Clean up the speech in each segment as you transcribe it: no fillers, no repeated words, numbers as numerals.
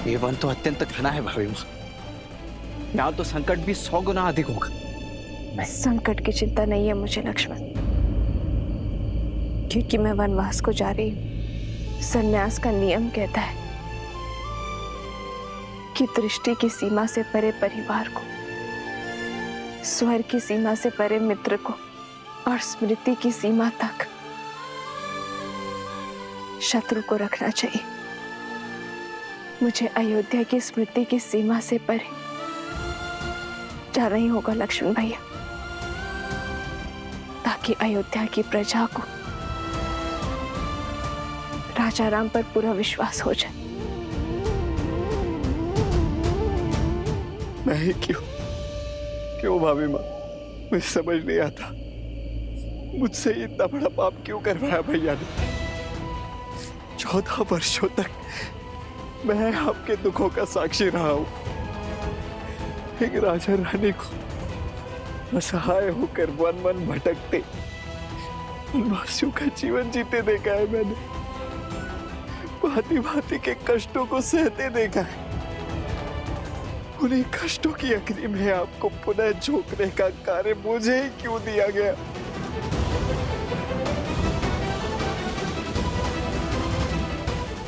ये वन तो अत्यंत घना है भाभी माँ, यहाँ तो संकट भी 100 गुना अधिक होगा। संकट की चिंता नहीं है मुझे लक्ष्मण, क्योंकि मैं वनवास को जा रही हूँ। संन्यास का नियम कहता है कि दृष्टि की सीमा से परे परिवार को, स्वर की सीमा से परे मित्र को और स्मृति की सीमा तक शत्रु को रखना चाहिए। मुझे अयोध्या की स्मृति की सीमा से परे जाना ही होगा लक्ष्मण भैया, ताकि अयोध्या की प्रजा को राजा राम पर पूरा विश्वास हो जाए। नहीं, क्यों भाभी माँ, मुझे समझ नहीं आता, मुझसे इतना बड़ा पाप क्यों करवाया भैया ने। 14 वर्षों तक मैं आपके दुखों का साक्षी रहा हूं। एक राजा रानी को असहाय होकर वन वन भटकते वनवासियों का जीवन जीते देखा है मैंने, भांति भांति के कष्टों को सहते देखा है। उन्हीं कष्टों की अग्नि में आपको पुनः झोंकने का कार्य मुझे ही क्यों दिया गया।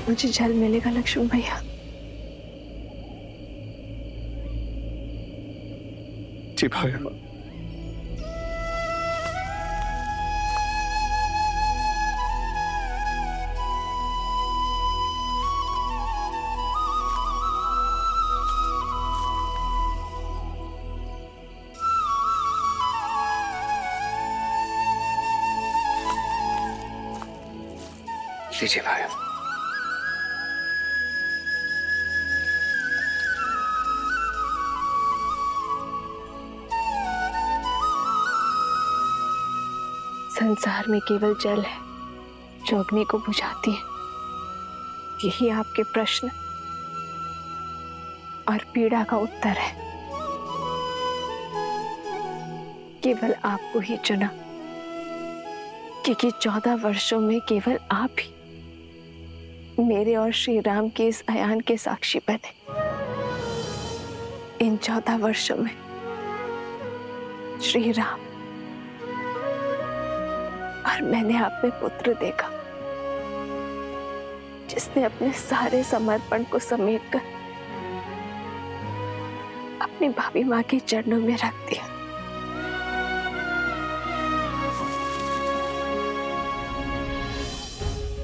मुझे जल मिलेगा लक्ष्मण भैया। जी भाई माँ। लीजिए भाई। संसार में केवल जल है जो अग्नि को बुझाती है। यही आपके प्रश्न और पीड़ा का उत्तर है। केवल आपको ही चुना, क्योंकि 14 वर्षों में केवल आप ही मेरे और श्री राम के इस अयान के साक्षी बने। इन 14 वर्षों में श्री राम और मैंने आप में पुत्र देखा, जिसने अपने सारे समर्पण को समेटकर अपनी भाभी माँ के चरणों में रख दिया।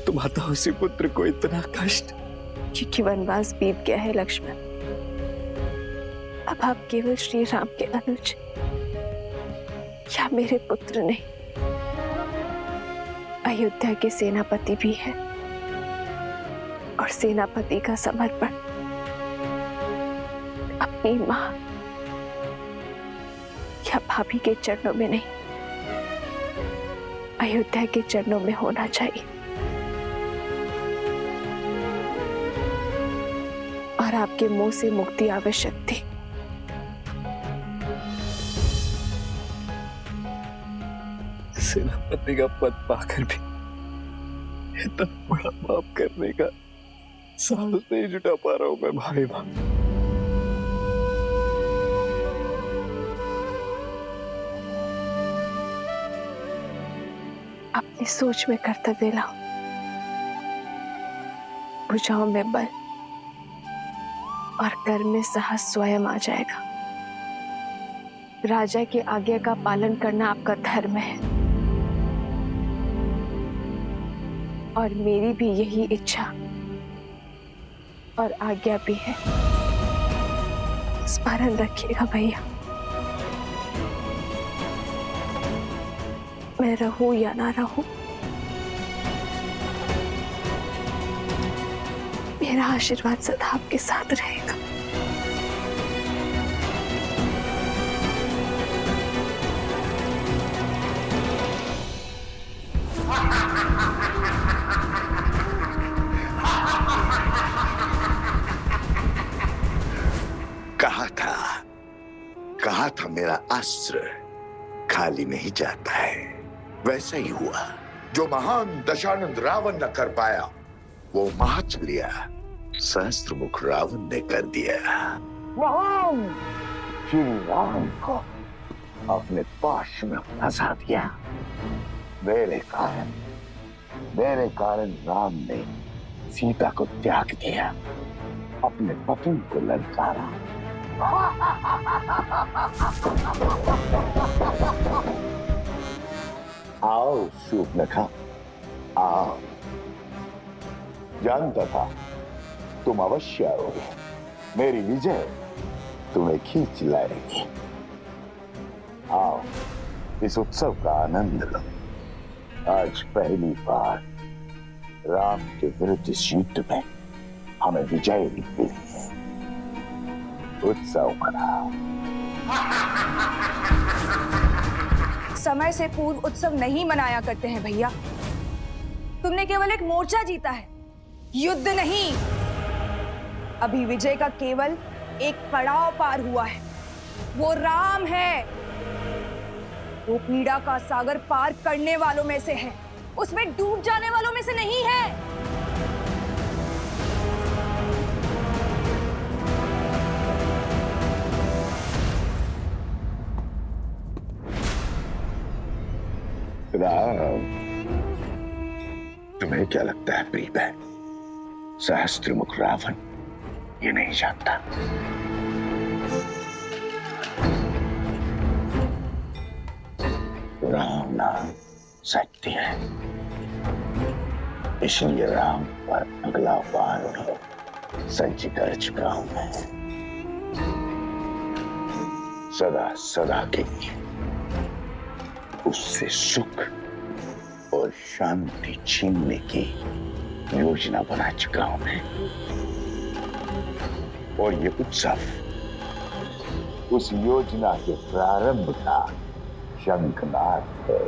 तुम्हारा उसी पुत्र को इतना कष्ट, क्योंकि वनवास बीत गया है लक्ष्मण। अब आप केवल श्री राम के अनुज या मेरे पुत्र नहीं, अयोध्या के सेनापति भी हैं। और सेनापति का समर्पण अपनी मां या भाभी के चरणों में नहीं, अयोध्या के चरणों में होना चाहिए। और आपके मुंह से मुक्ति आवश्यक थी। सेनापति का पद पाकर भी इतना बड़ा पाप करने का साहस नहीं जुटा पा रहा हूं मैं भाई मां। अपनी सोच में कर्तव्य लाओ, भुजाओं में बल और कर्म में साहस स्वयं आ जाएगा। राजा की आज्ञा का पालन करना आपका धर्म है, और मेरी भी यही इच्छा और आज्ञा भी है। स्मरण रखिएगा भैया, मैं रहूं या ना रहूं, मेरा आशीर्वाद सदा आपके साथ रहेगा। कहा था मेरा अस्त्र खाली में ही जाता है। वैसा ही हुआ। जो महान दशानंद रावण न कर पाया वो महत्व लिया सहस्त्रमुख रावण ने कर दिया। राम श्री राम को अपने पाश में फंसा दिया। मेरे कारण राम ने सीता को त्याग दिया, अपने पति को ललकारा। आओ शूर्पणखा, आओ। जानता था तुम अवश्य आओगे। मेरी विजय तुम्हें खींच लाएगी। आओ, इस उत्सव का आनंद लो। आज पहली बार राम के विरुद्ध इस युद्ध में हमें विजय मिली है। उत्सव मनाओ। समय से पूर्व उत्सव नहीं मनाया करते हैं भैया। तुमने केवल एक मोर्चा जीता है, युद्ध नहीं। अभी विजय का केवल एक पड़ाव पार हुआ है, वो राम है। वो पीड़ा का सागर पार करने वालों में से है, उसमें डूब जाने वालों में से नहीं है। राम, तुम्हें क्या लगता है प्रिय बहन, सहस्त्रमुख रावण ये नहीं जानता। राम नाम सत्य है, इसलिए राम पर अगला वार सज्ज कर चुका हूं मैं। सदा सदा के लिए उससे सुख और शांति छीनने की योजना बना चुका हूं मैं। और ये उत्सव उस योजना के प्रारंभ का शंखनाद है।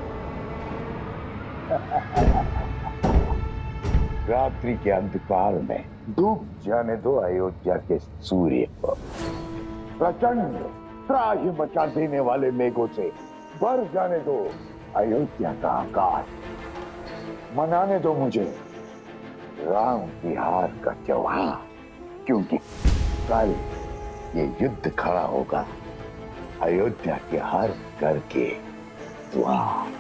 रात्रि के अंधकार में डूब जाने दो अयोध्या के सूर्य को। प्रचंड त्राहि मचा देने वाले मेघों से भर जाने दो अयोध्या का आकाश। मनाने दो मुझे राम की हार का त्योहार, क्योंकि कल ये युद्ध खड़ा होगा अयोध्या के हर घर के द्वार।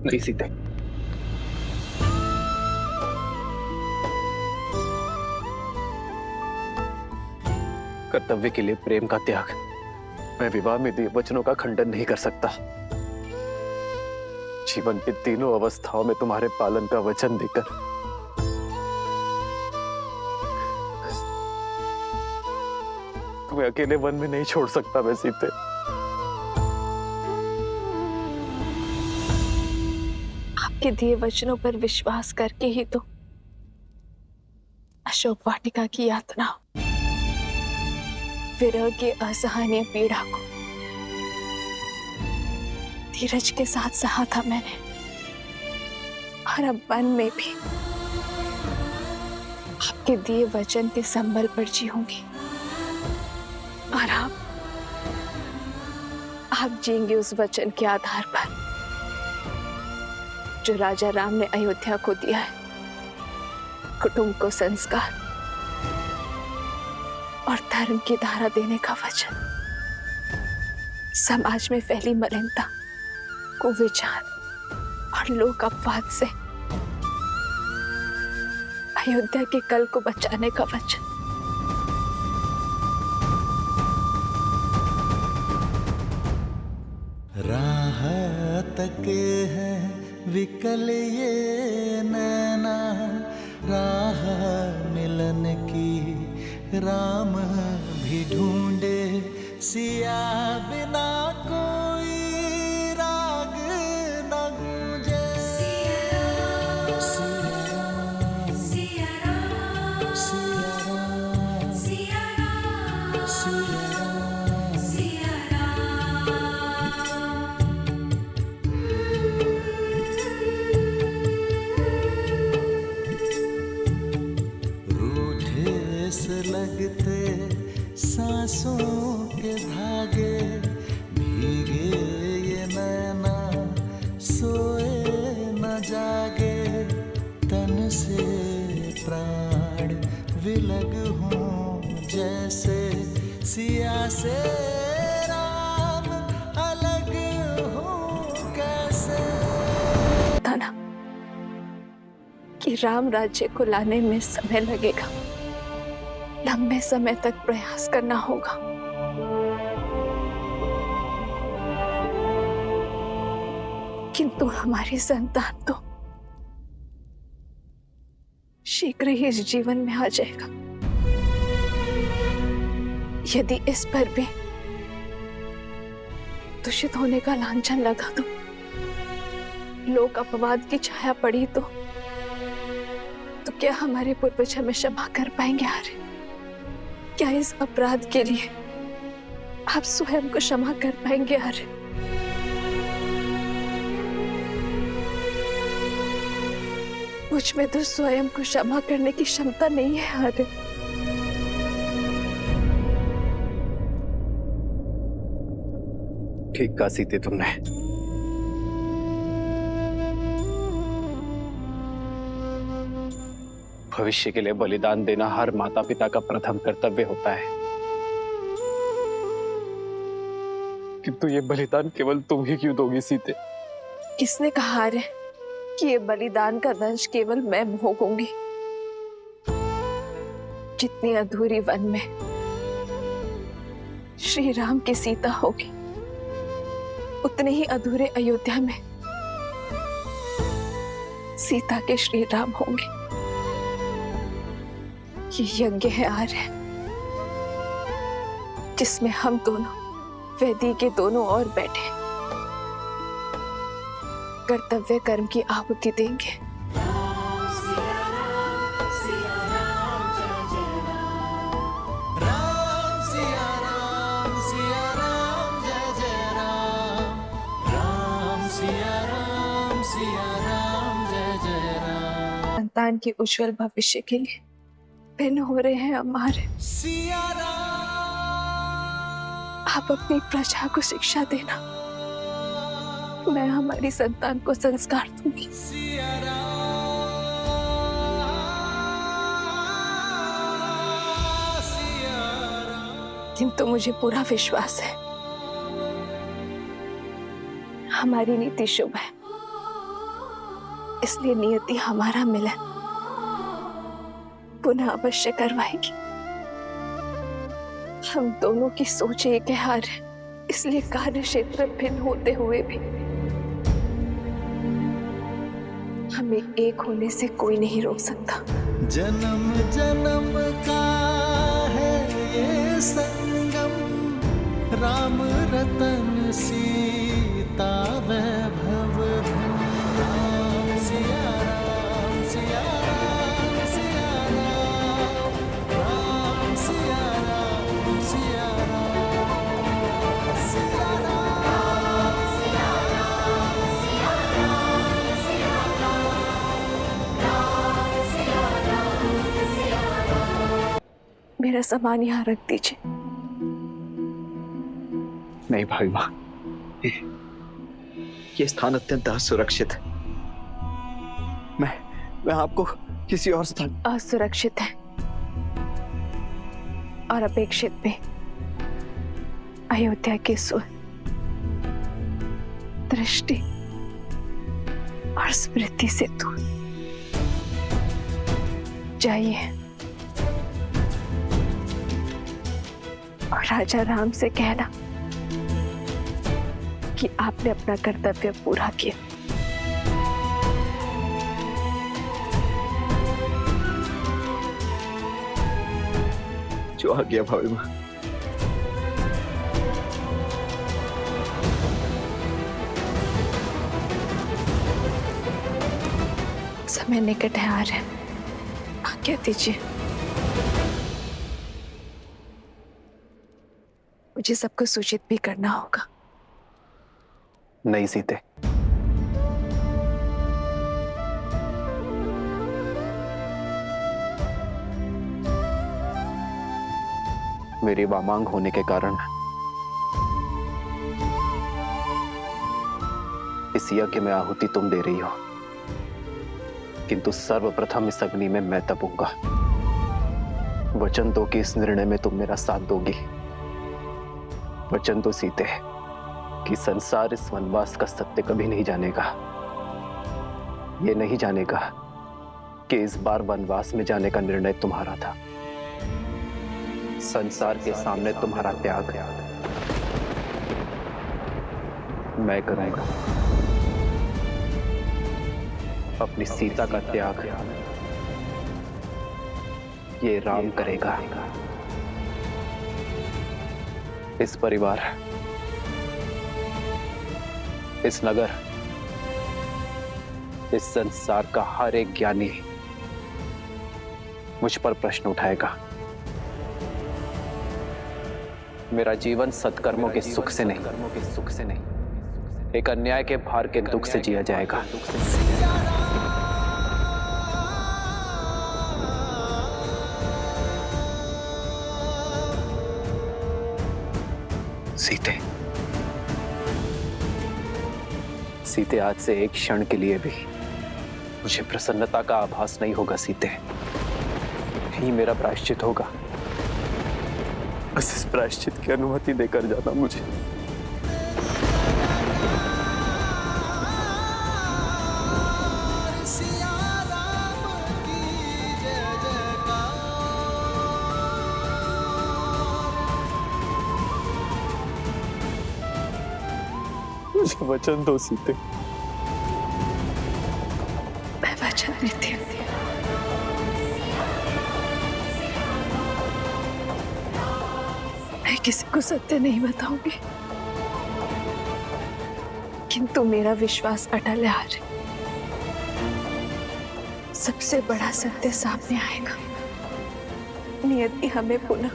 नहीं सीते, कर्तव्य के लिए प्रेम का त्याग। मैं विवाह में दिए वचनों का खंडन नहीं कर सकता। जीवन की तीनों अवस्थाओं में तुम्हारे पालन का वचन देकर तुम्हें अकेले वन में नहीं छोड़ सकता मैं सीते। आपके दिए वचनों पर विश्वास करके ही तो अशोक वाटिका की यातना, विरह की असहनीय पीड़ा को धीरज के साथ सहा था मैंने। और अब वन में भी आपके दिए वचन के संबल पर जीऊंगी। और आप जीएंगे उस वचन के आधार पर जो राजा राम ने अयोध्या को दिया है। कुटुंब को संस्कार और धर्म की धारा देने का वचन। समाज में फैली मलिनता, कुविचार और लोक अपवाद से अयोध्या के कल को बचाने का वचन। राह तक है विकल ये नैना, राह मिलन की राम भी ढूंढे, सिया बिना कोई राग न गूंजे। सिया राम, सिया राम, सिया राम, सिया राम, सिया राम, सिया राम। सिया से राम अलग हो कैसे। था ना कि राम राज्य को लाने में समय लगेगा, लंबे समय तक प्रयास करना होगा। किंतु हमारी संतान तो शीघ्र ही इस जीवन में आ जाएगा। यदि इस पर भी दूषित होने का लांछन लगा तो, लोक अपवाद की छाया पड़ी तो क्या हमारे पूर्वज हमें क्षमा कर पाएंगे? आर्य, क्या इस अपराध के लिए आप स्वयं को क्षमा कर पाएंगे? आर्य, मुझ में तो स्वयं को क्षमा करने की क्षमता नहीं है। आर्य, ठीक कहा सीते तुमने। भविष्य के लिए बलिदान देना हर माता पिता का प्रथम कर्तव्य होता है, किंतु ये बलिदान केवल तुम ही क्यों दोगी सीते? किसने कहा आर्य कि ये बलिदान का दंश केवल मैं भोगूंगी? जितनी अधूरी वन में श्री राम की सीता होगी, उतने ही अधूरे अयोध्या में सीता के श्री राम होंगे। ये यज्ञ है आर्य, जिसमें हम दोनों वेदी के दोनों ओर बैठे कर्तव्य कर्म की आहुति देंगे। संतान के उज्जवल भविष्य के लिए भिन्न हो रहे हैं हमारे। आप अपनी प्रजा को शिक्षा देना, मैं हमारी संतान को संस्कार दूंगी। किंतु मुझे पूरा विश्वास है हमारी नीति शुभ है, इसलिए नियति हमारा मिलन पुनः अवश्य करवाएगी। हम दोनों की सोच एक है आर्य, इसलिए कार्य क्षेत्र भिन्न होते हुए भी हमें एक होने से कोई नहीं रोक सकता। जन्म जन्म का है ये संगम, राम रतन सीता वैभव धन। राम सिया राम सिया राम सिया राम, राम सिया राम सिया राम, सिया राम सिया राम सिया राम सिया राम, राम सिया राम सिया राम। मेरा सामान यहाँ रख दीजिए। नहीं भाई माँ, ये स्थान अत्यंत असुरक्षित है। मैं आपको किसी और स्थान। असुरक्षित है और अपेक्षित भी। अयोध्या के सुर, दृष्टि और स्मृति से दूर जाइए और राजा राम से कहना कि आपने अपना कर्तव्य पूरा किया। जो आ गया भाभी माँ। समय निकट है आर्य, आज्ञा दीजिए। मुझे सबको सूचित भी करना होगा। नहीं सीते, मेरी वामांग होने के कारण इस यज्ञ में आहुति तुम दे रही हो, किंतु सर्वप्रथम इस अग्नि में मैं तपूंगा। वचन दो कि इस निर्णय में तुम मेरा साथ दोगी। वचन तो सीते कि संसार इस वनवास का सत्य कभी नहीं जानेगा। ये नहीं जानेगा कि इस बार वनवास में जाने का निर्णय तुम्हारा था। संसार के सामने तुम्हारा त्याग मैं करूंगा। अपनी सीता का त्याग ये राम करेगा। इस परिवार, इस नगर, इस संसार का हर एक ज्ञानी मुझ पर प्रश्न उठाएगा। मेरा जीवन सत्कर्मों के सुख से नहीं, एक अन्याय के भार के दुख से जिया जाएगा। सीते, आज से एक क्षण के लिए भी मुझे प्रसन्नता का आभास नहीं होगा। सीते, यही मेरा प्रायश्चित होगा। बस इस प्रायश्चित की अनुमति देकर जाना मुझे। मुझे वचन दो सीते। मैं वचन देती हूँ। मैं किसी को सत्य नहीं बताऊंगी, किंतु मेरा विश्वास अटल है। आज सबसे बड़ा सत्य सामने आएगा। नियति हमें पुनः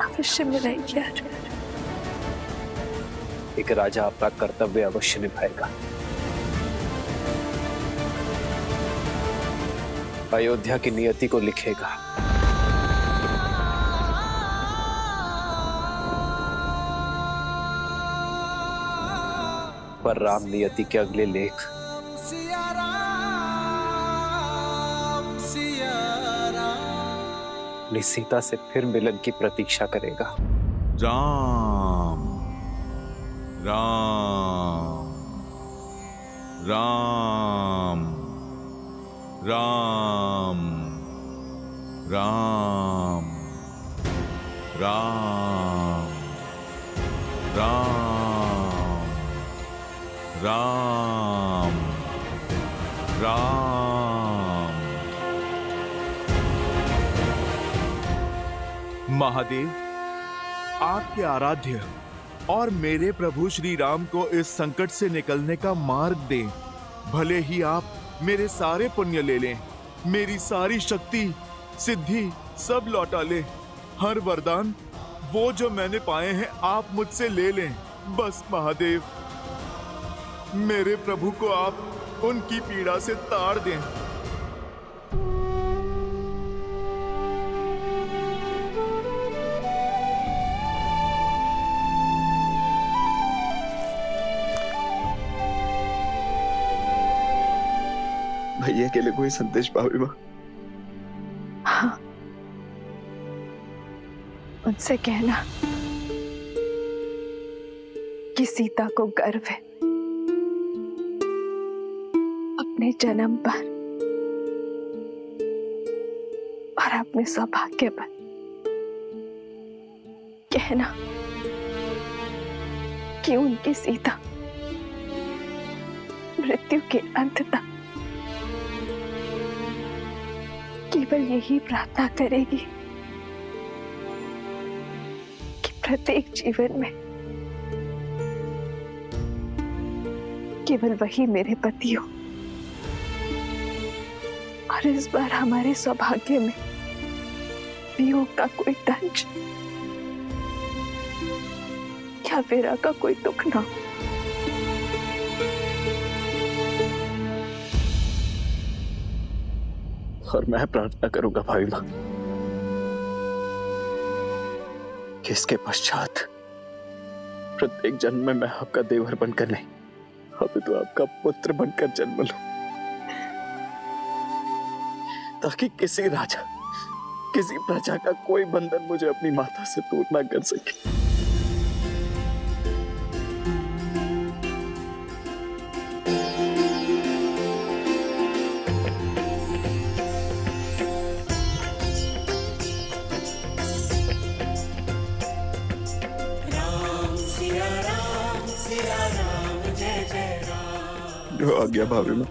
अवश्य मिलाएगी। आज एक राजा अपना कर्तव्य अवश्य निभाएगा। अयोध्या की नियति को लिखेगा। पर राम नियति के अगले लेख अपनी सीता से फिर मिलन की प्रतीक्षा करेगा। राम राम राम राम राम राम राम राम राम। महादेव, आपके आराध्य और मेरे प्रभु श्री राम को इस संकट से निकलने का मार्ग दें। भले ही आप मेरे सारे पुण्य ले लें, मेरी सारी शक्ति सिद्धि सब लौटा लें। हर वरदान वो जो मैंने पाए हैं आप मुझसे ले लें। बस महादेव, मेरे प्रभु को आप उनकी पीड़ा से ताड़ दें। भैया के लिए कोई संदेश भाभी माँ? हाँ, उनसे कहना कि सीता को गर्व है अपने जन्म पर और अपने सौभाग्य पर। कहना कि उनकी सीता मृत्यु के अंत तक केवल यही प्रार्थना करेगी कि प्रत्येक जीवन में केवल वही मेरे पति हो। और इस बार हमारे सौभाग्य में वियोग का कोई दंश या वीरा का कोई दुख ना हो। और मैं प्रार्थना करूंगा भाभी माँ कि इसके पश्चात प्रत्येक जन्म में मैं आपका देवर बनकर नहीं, अभी तो आपका पुत्र बनकर जन्म लूं, ताकि किसी राजा, किसी प्रजा का कोई बंधन मुझे अपनी माता से दूर ना कर सके। आपके आज्ञा भाभी माँ।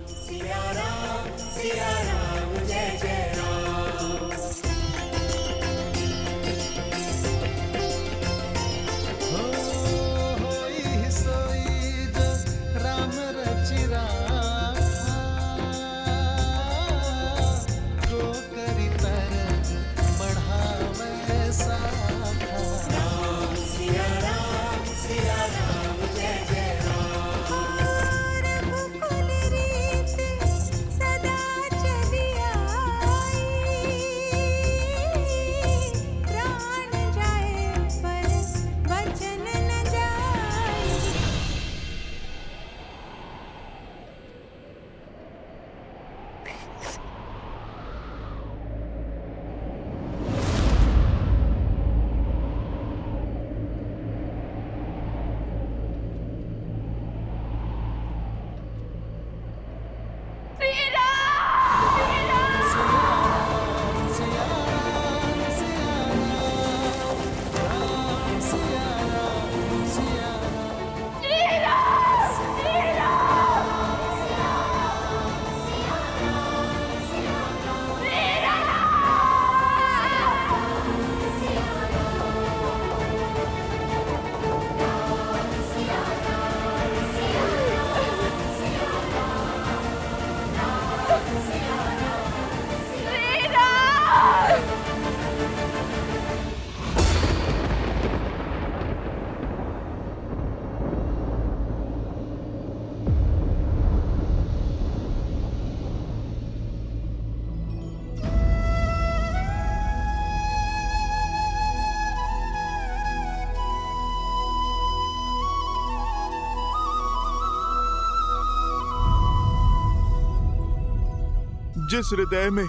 जिस हृदय में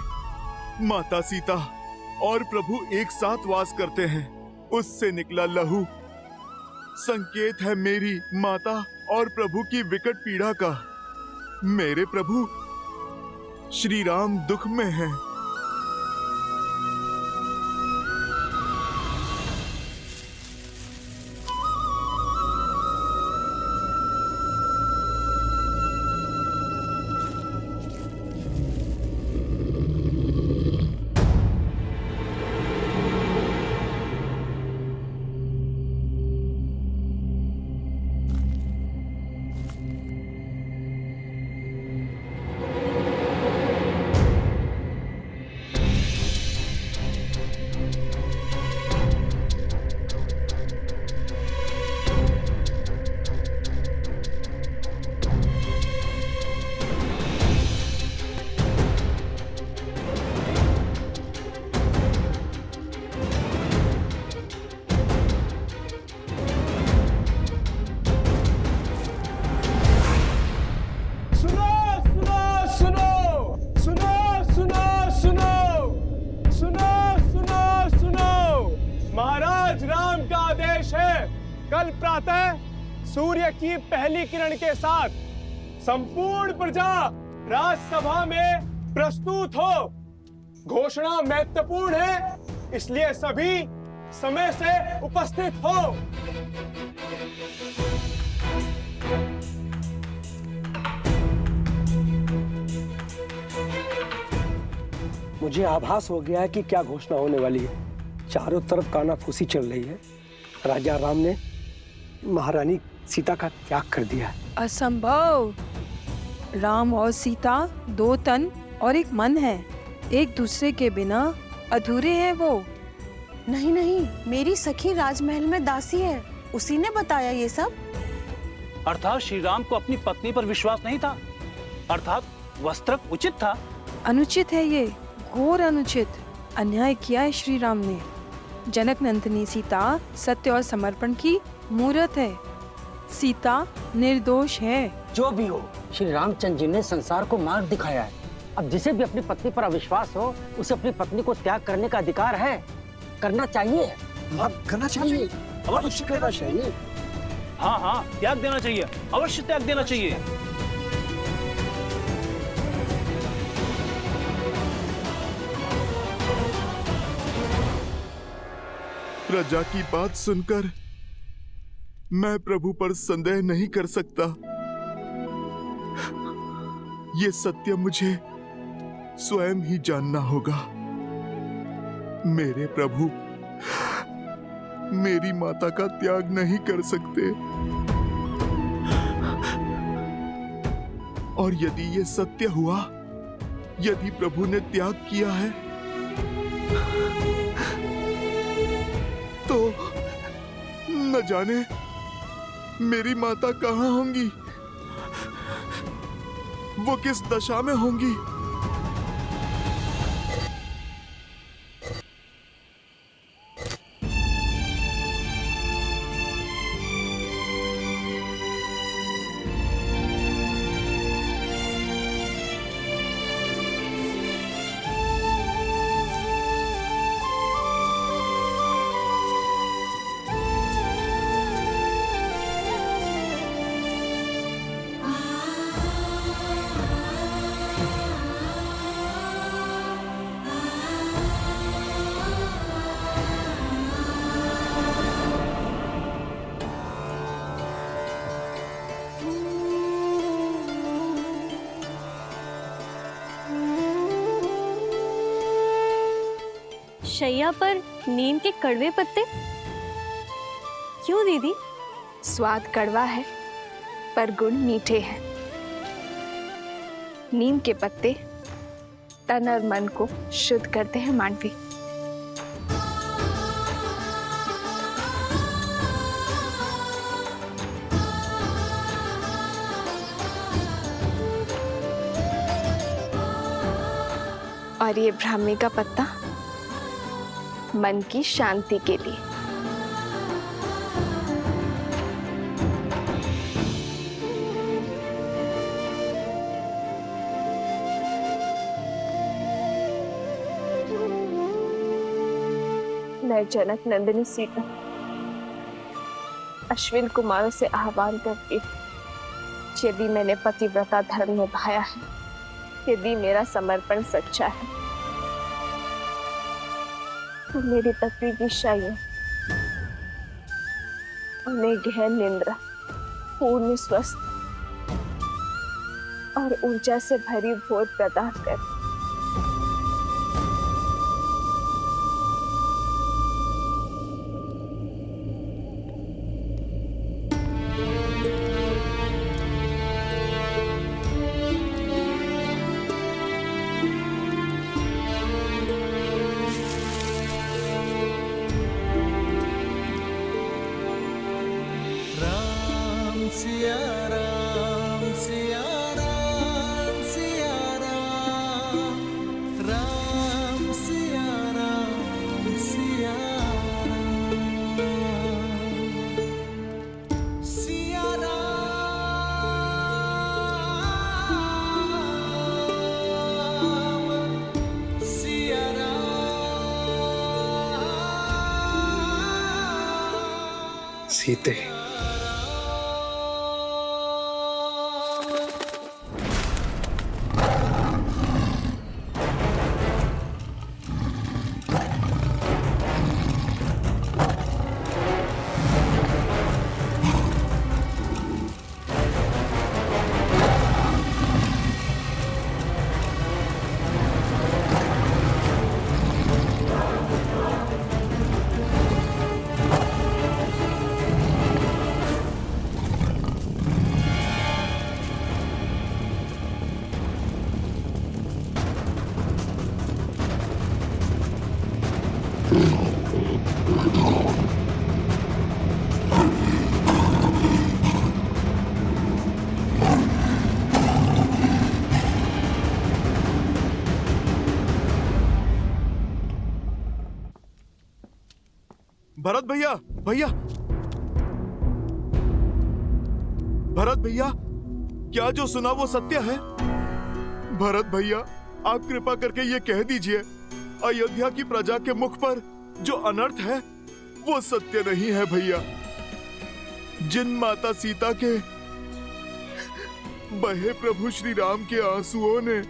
माता सीता और प्रभु एक साथ वास करते हैं, उससे निकला लहू संकेत है मेरी माता और प्रभु की विकट पीड़ा का। मेरे प्रभु श्री राम दुख में हैं। कल प्रातः सूर्य की पहली किरण के साथ संपूर्ण प्रजा राजसभा में प्रस्तुत हो। घोषणा महत्वपूर्ण है, इसलिए सभी समय से उपस्थित हो। मुझे आभास हो गया है कि क्या घोषणा होने वाली है। चारों तरफ कानाफूसी चल रही है। राजा राम ने महारानी सीता का त्याग कर दिया है। असंभव। राम और सीता दो तन और एक मन है, एक दूसरे के बिना अधूरे हैं वो। नहीं नहीं, मेरी सखी राजमहल में दासी है, उसी ने बताया ये सब। अर्थात श्री राम को अपनी पत्नी पर विश्वास नहीं था, अर्थात वस्त्र उचित था। अनुचित है ये, घोर अनुचित। अन्याय किया है श्री राम ने। जनक नंदिनी सीता सत्य और समर्पण की मूर्त है। सीता निर्दोष है। जो भी हो, श्री रामचंद्र जी ने संसार को मार्ग दिखाया है। अब जिसे भी अपनी पत्नी पर अविश्वास हो, उसे अपनी पत्नी को त्याग करने का अधिकार है। करना चाहिए। करना चाहिए, अवश्य करना चाहिए। हाँ हाँ, त्याग देना चाहिए, अवश्य त्याग देना चाहिए। प्रजा की बात सुनकर मैं प्रभु पर संदेह नहीं कर सकता। ये सत्य मुझे स्वयं ही जानना होगा। मेरे प्रभु मेरी माता का त्याग नहीं कर सकते, और यदि ये सत्य हुआ, यदि प्रभु ने त्याग किया है, तो न जाने मेरी माता कहाँ होंगी, वो किस दशा में होंगी। शैया पर नीम के कड़वे पत्ते क्यों दीदी? स्वाद कड़वा है पर गुण मीठे हैं। नीम के पत्ते तन और मन को शुद्ध करते हैं मांडवी। और ये ब्राह्मी का पत्ता मन की शांति के लिए। मैं जनक नंदिनी सीता अश्विन कुमारों से आह्वान करती हूँ, यदि मैंने पतिव्रता धर्म निभाया है, यदि मेरा समर्पण सच्चा है, तो मेरी पत्नी की शैया उन्हें गहन निंद्रा, पूर्ण स्वस्थ और ऊर्जा से भरी भोर प्रदान कर। सीते, भरत भैया, भरत भैया, क्या जो सुना वो सत्य है? भरत भैया, आप कृपा करके ये कह दीजिए, अयोध्या की प्रजा के मुख पर जो अनर्थ है वो सत्य नहीं है भैया। जिन माता सीता के बहे प्रभु श्री राम के आंसुओं ने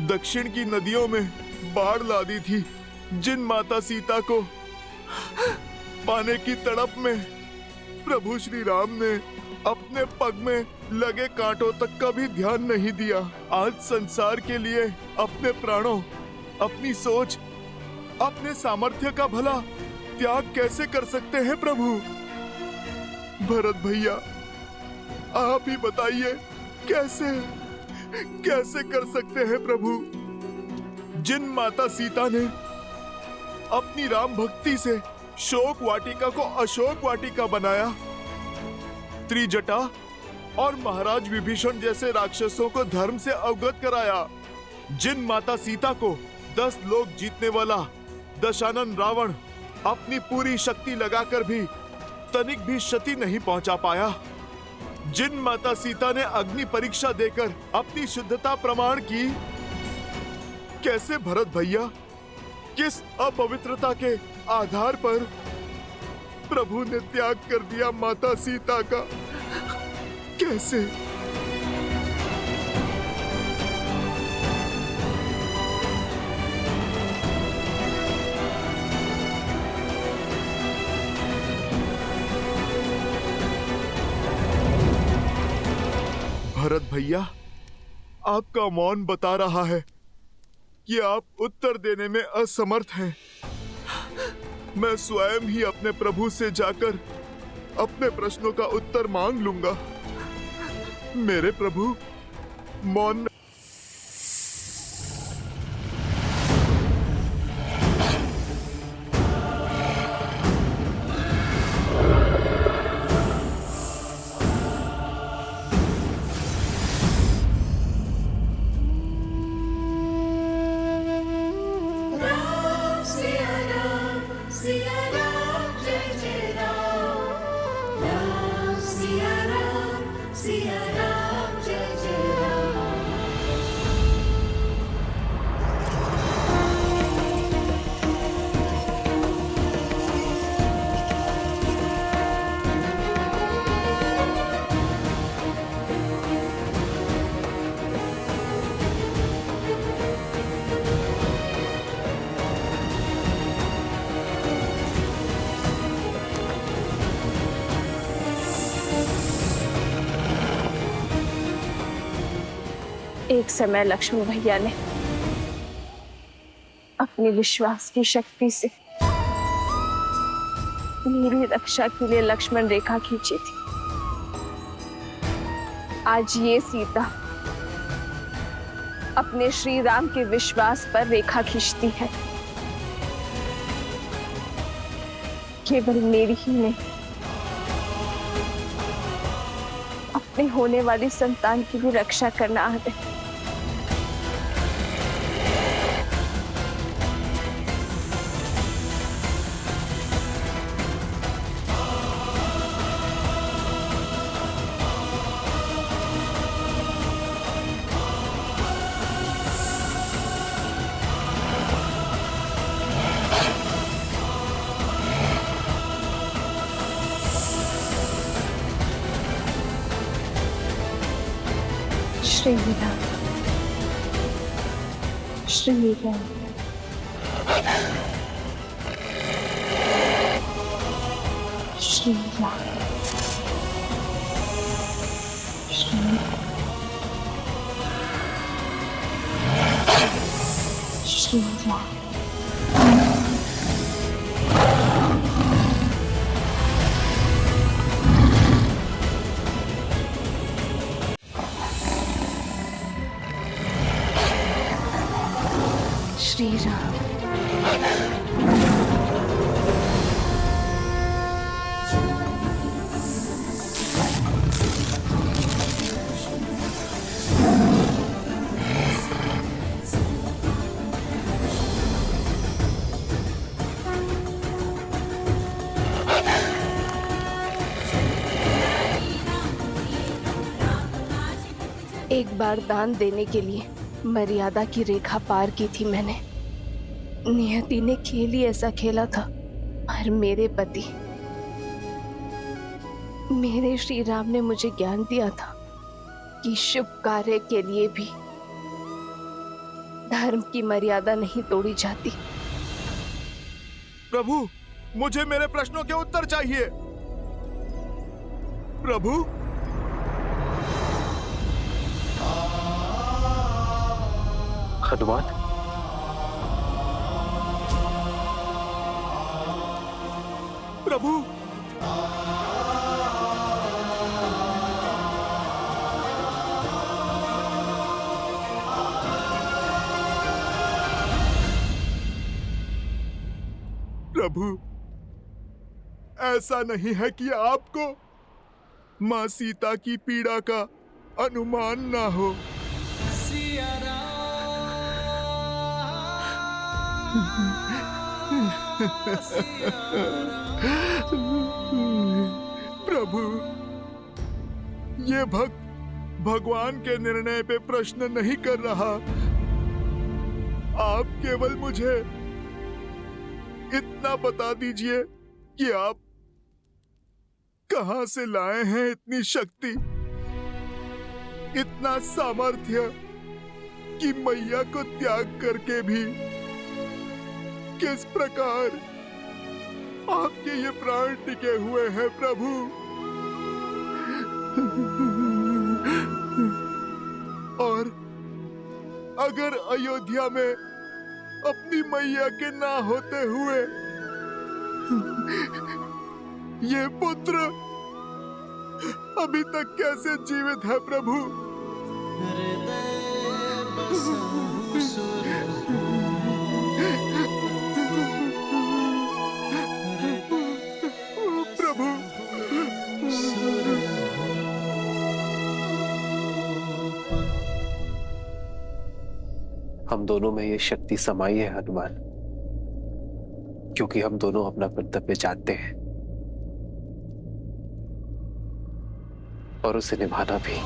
दक्षिण की नदियों में बाढ़ ला दी थी, जिन माता सीता को पाने की तड़प में प्रभु श्री राम ने अपने पग में लगे कांटों तक का भी ध्यान नहीं दिया। आज संसार के लिए अपने प्राणों, अपनी सोच, अपने सामर्थ्य का भला त्याग कैसे कर सकते हैं प्रभु? भरत भैया, आप ही बताइए, कैसे कैसे कर सकते हैं प्रभु? जिन माता सीता ने अपनी राम भक्ति से शोक वाटिका को अशोक वाटिका बनाया, त्रिजटा और महाराज विभीषण जैसे राक्षसों को धर्म से अवगत कराया, जिन माता सीता को 10 लोक जीतने वाला दशानन रावण अपनी पूरी शक्ति लगाकर भी तनिक भी क्षति नहीं पहुंचा पाया, जिन माता सीता ने अग्नि परीक्षा देकर अपनी शुद्धता प्रमाण की, कैसे भरत भैया, किस अपवित्रता के आधार पर प्रभु ने त्याग कर दिया माता सीता का? कैसे? भरत भैया, आपका मौन बता रहा है कि आप उत्तर देने में असमर्थ हैं। मैं स्वयं ही अपने प्रभु से जाकर अपने प्रश्नों का उत्तर मांग लूंगा। मेरे प्रभु मौन। एक समय लक्ष्मण भैया ने अपनी विश्वास की शक्ति से मेरी रक्षा के लिए लक्ष्मण रेखा खींची थी। आज ये सीता अपने श्री राम के विश्वास पर रेखा खींचती है। केवल मेरी ही नहीं, अपने होने वाली संतान की भी रक्षा करना आते। श्री राम, श्री राम, श्री राम, श्री राम। श्री राम। एक बार दान देने के लिए मर्यादा की रेखा पार की थी मैंने। नियति ने खेल ही ऐसा खेला था, पर मेरे पति, मेरे श्री राम ने मुझे ज्ञान दिया था कि शुभ कार्य के लिए भी धर्म की मर्यादा नहीं तोड़ी जाती। प्रभु, मुझे मेरे प्रश्नों के उत्तर चाहिए। प्रभु, हनुमान, प्रभु, प्रभु, ऐसा नहीं है कि आपको मां सीता की पीड़ा का अनुमान ना हो। प्रभु, ये भक्त भगवान के निर्णय पे प्रश्न नहीं कर रहा। आप केवल मुझे इतना बता दीजिए कि आप कहां से लाए हैं इतनी शक्ति, इतना सामर्थ्य कि मैया को त्याग करके भी किस प्रकार आपके ये प्राण टिके हुए हैं प्रभु। और अगर अयोध्या में अपनी मैया के ना होते हुए ये पुत्र अभी तक कैसे जीवित है प्रभु? प्रभु, हम दोनों में ये शक्ति समाई है हनुमान, क्योंकि हम दोनों अपना कर्तव्य जानते हैं और उसे निभाना भी।